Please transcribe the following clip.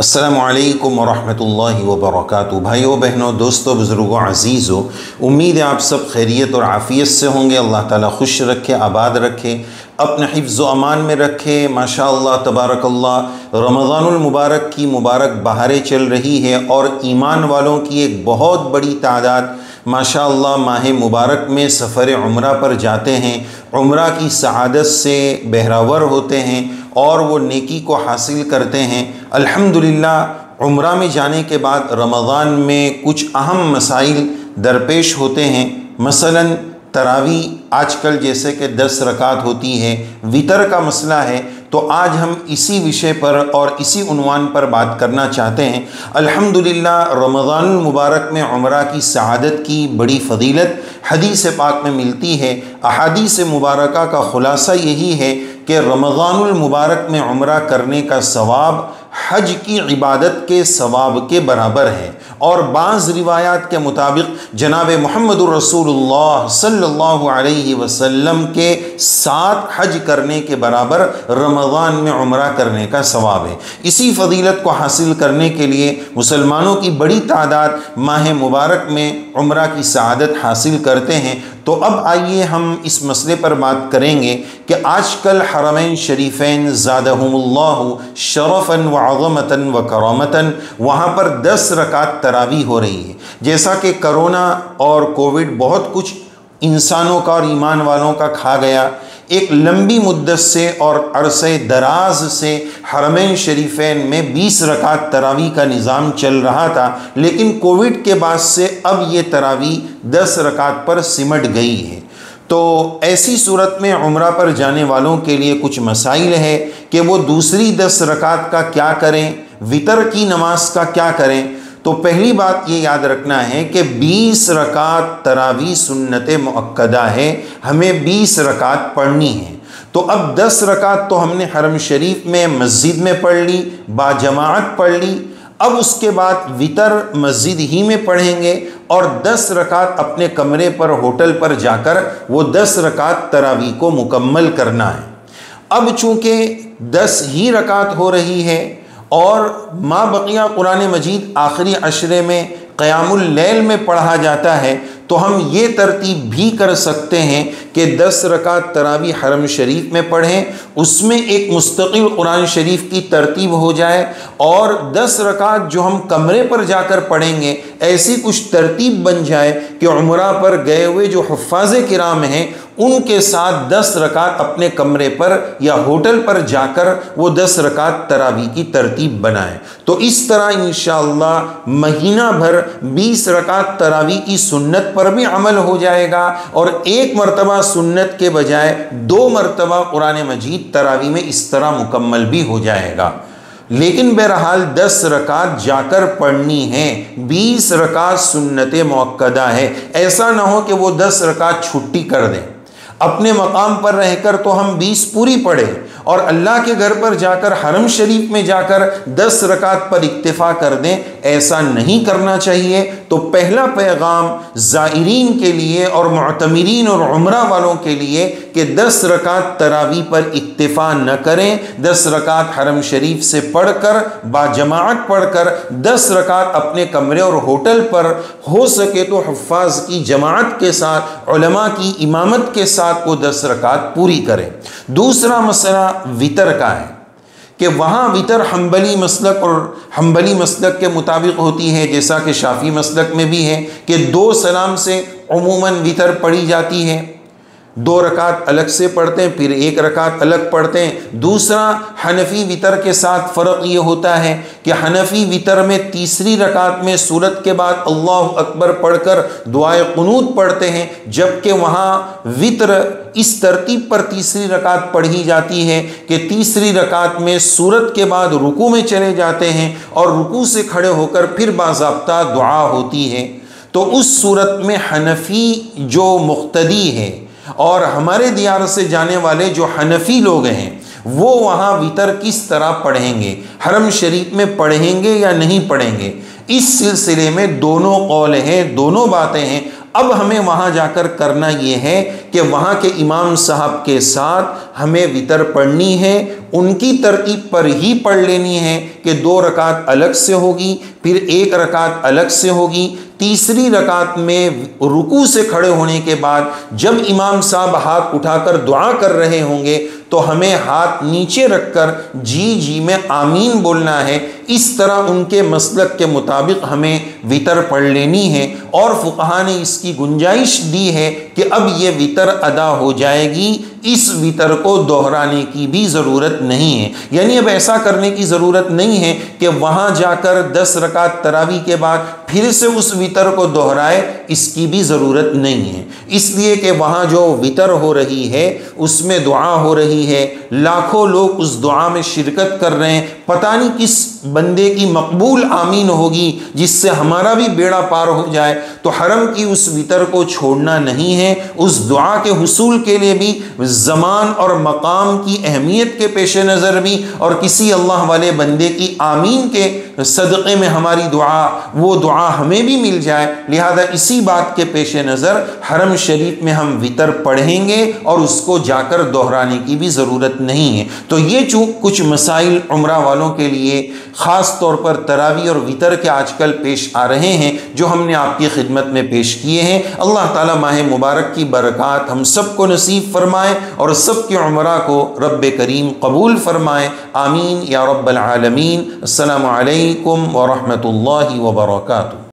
السلام علیکم ورحمۃ اللہ وبرکاتہ۔ بھائیو بہنوں، دوستو، بزرگوں، عزیزو، امید ہے آپ سب خیریت اور عافیت سے ہوں گے۔ اللہ تعالیٰ خوش رکھے، آباد رکھے، اپنے حفظ و امان میں رکھے۔ ماشاءاللہ تبارک اللہ، رمضان المبارک کی مبارک بہاریں چل رہی ہے اور ایمان والوں کی ایک بہت بڑی تعداد ماشاءاللہ ماہ مبارک میں سفر عمرہ پر جاتے ہیں، عمرہ کی سعادت سے بہراور ہوتے ہیں اور وہ نیکی کو حاصل کرتے ہیں۔ الحمدللہ عمرہ میں جانے کے بعد رمضان میں کچھ اہم مسائل درپیش ہوتے ہیں، مثلا تراویح آج کل جیسے کہ 10 رکعت ہوتی ہے، وطر کا مسئلہ ہے، تو آج ہم اسی وشے پر اور اسی عنوان پر بات کرنا چاہتے ہیں۔ الحمدللہ رمضان المبارک میں عمرہ کی سعادت کی بڑی فضیلت حدیث پاک میں ملتی ہے۔ احادیث مبارکہ کا خلاصہ یہی ہے کہ رمضان المبارک میں عمرہ کرنے کا ثواب حج کی عبادت کے ثواب کے برابر ہے، اور بعض روایات کے مطابق جناب محمد الرسول اللہ صلی اللہ علیہ وسلم کے 7 حج کرنے کے برابر رمضان میں عمرہ کرنے کا ثواب ہے۔ اسی فضیلت کو حاصل کرنے کے لیے مسلمانوں کی بڑی تعداد ماہ مبارک میں عمرہ کی سعادت حاصل کرتے ہیں۔ تو اب آئیے ہم اس مسئلے پر بات کریں گے کہ آج کل حرمین شریفین زادہم اللہ شرفاً وعظمتاً وکرامتاً وہاں پر 10 رکعت تراویح ہو رہی ہے۔ جیسا کہ کرونا اور کووڈ بہت کچھ انسانوں کا اور ایمان والوں کا کھا گیا، ایک لمبی مدت سے اور عرصے دراز سے حرمین شریفین میں 20 رکعت تراویح کا نظام چل رہا تھا، لیکن کووڈ کے بعد سے اب یہ تراویح 10 رکعت پر سمٹ گئی ہے۔ تو ایسی صورت میں عمرہ پر جانے والوں کے لیے کچھ مسائل ہے کہ وہ دوسری 10 رکعت کا کیا کریں، وطر کی نماز کا کیا کریں۔ تو پہلی بات یہ یاد رکھنا ہے کہ 20 رکعت تراویح سنت مؤکدہ ہے، ہمیں 20 رکعت پڑھنی ہے۔ تو اب 10 رکعت تو ہم نے حرم شریف میں مسجد میں پڑھ لی، با جماعت پڑھ لی، اب اس کے بعد وطر مسجد ہی میں پڑھیں گے اور 10 رکعت اپنے کمرے پر ہوٹل پر جا کر وہ 10 رکعت تراویح کو مکمل کرنا ہے۔ اب چونکہ 10 ہی رکعت ہو رہی ہے اور ما بقیہ قرآن مجید آخری عشرے میں قیام اللیل میں پڑھا جاتا ہے، تو ہم یہ ترتیب بھی کر سکتے ہیں کہ 10 رکعت تراویح حرم شریف میں پڑھیں، اس میں ایک مستقل قرآن شریف کی ترتیب ہو جائے، اور 10 رکعت جو ہم کمرے پر جا کر پڑھیں گے ایسی کچھ ترتیب بن جائے کہ عمرہ پر گئے ہوئے جو حفاظ کرام ہیں ان کے ساتھ 10 رکعت اپنے کمرے پر یا ہوٹل پر جا کر وہ 10 رکعت تراویح کی ترتیب بنائیں۔ تو اس طرح انشاءاللہ مہینہ بھر 20 رکعت تراویح کی سنت پر بھی عمل ہو جائے گا، اور ایک مرتبہ سنت کے بجائے 2 مرتبہ قرآن مجید تراویح میں اس طرح مکمل بھی ہو جائے گا۔ لیکن بہرحال 10 رکعت جا کر پڑھنی ہے، 20 رکعت سنت مؤکدہ ہے۔ ایسا نہ ہو کہ وہ 10 رکعت چھٹی کر دیں، اپنے مقام پر رہ کر تو ہم 20 پوری پڑھیں اور اللہ کے گھر پر جا کر حرم شریف میں جا کر 10 رکعت پر اکتفا کر دیں، ایسا نہیں کرنا چاہیے۔ تو پہلا پیغام زائرین کے لیے اور معتمرین اور عمرہ والوں کے لیے کہ 10 رکعت تراویح پر اکتفا نہ کریں، 10 رکعت حرم شریف سے پڑھ کر با جماعت پڑھ کر 10 رکعت اپنے کمرے اور ہوٹل پر ہو سکے تو حفاظ کی جماعت کے ساتھ، علماء کی امامت کے ساتھ وہ 10 رکعت پوری کریں۔ دوسرا مسئلہ وطر کا ہے کہ وہاں وطر حنبلی مسلک اور حنبلی مسلک کے مطابق ہوتی ہے، جیسا کہ شافعی مسلک میں بھی ہے کہ 2 سلام سے عموماً وطر پڑھی جاتی ہے، 2 رکعت الگ سے پڑھتے ہیں، پھر 1 رکعت الگ پڑھتے ہیں۔ دوسرا حنفی وطر کے ساتھ فرق یہ ہوتا ہے کہ حنفی وطر میں تیسری رکعت میں سورت کے بعد اللہ اکبر پڑھ کر دعائے قنوت پڑھتے ہیں، جبکہ وہاں وطر اس ترتیب پر تیسری رکعت پڑھی جاتی ہے کہ تیسری رکعت میں سورت کے بعد رکوع میں چلے جاتے ہیں اور رکوع سے کھڑے ہو کر پھر باضابطہ دعا ہوتی ہے۔ تو اس صورت میں حنفی جو مقتدی ہے اور ہمارے دیار سے جانے والے جو حنفی لوگ ہیں وہ وہاں وطر کس طرح پڑھیں گے، حرم شریف میں پڑھیں گے یا نہیں پڑھیں گے، اس سلسلے میں دونوں قول ہیں، دونوں باتیں ہیں۔ اب ہمیں وہاں جا کر کرنا یہ ہے کہ وہاں کے امام صاحب کے ساتھ ہمیں وطر پڑھنی ہے، ان کی ترتیب پر ہی پڑھ لینی ہے کہ 2 رکعت الگ سے ہوگی، پھر 1 رکعت الگ سے ہوگی، تیسری رکعت میں رکوع سے کھڑے ہونے کے بعد جب امام صاحب ہاتھ اٹھا کر دعا کر رہے ہوں گے تو ہمیں ہاتھ نیچے رکھ کر جی جی میں آمین بولنا ہے۔ اس طرح ان کے مسلک کے مطابق ہمیں وطر پڑھ لینی ہے، اور فقہا نے اس کی گنجائش دی ہے کہ اب یہ وطر ادا ہو جائے گی، اس وطر کو دہرانے کی بھی ضرورت نہیں ہے، یعنی اب ایسا کرنے کی ضرورت نہیں ہے کہ وہاں جا کر 10 رکعت تراویح کے بعد پھر سے اس وطر کو دہرائے، اس کی بھی ضرورت نہیں ہے، اس لیے کہ وہاں جو وطر ہو رہی ہے اس میں دعا ہو رہی ہے، لاکھوں لوگ اس دعا میں شرکت کر رہے ہیں، پتہ نہیں کس بندے کی مقبول آمین ہوگی جس سے ہمارا بھی بیڑا پار ہو جائے، تو حرم کی اس وطر کو چھوڑنا نہیں ہے۔ اس دعا کے حصول کے لیے بھی زمان اور مقام کی اہمیت کے پیش نظر بھی، اور کسی اللہ والے بندے کی آمین کے صدقے میں ہماری دعا، وہ دعا ہمیں بھی مل جائے، لہذا اسی بات کے پیش نظر حرم شریف میں ہم وطر پڑھیں گے اور اس کو جا کر دہرانے کی بھی ضرورت نہیں ہے۔ تو یہ کچھ مسائل عمرہ والوں کے لیے خاص طور پر تراویح اور وطر کے آج کل پیش آ رہے ہیں جو ہم نے آپ کی خدمت میں پیش کیے ہیں۔ اللہ تعالی ماہ مبارک کی برکات ہم سب کو نصیب فرمائے اور سب کے عمرہ کو رب کریم قبول فرمائے، آمین یا رب العالمین۔ السلام علیکم ورحمۃ اللہ وبرکاتہ۔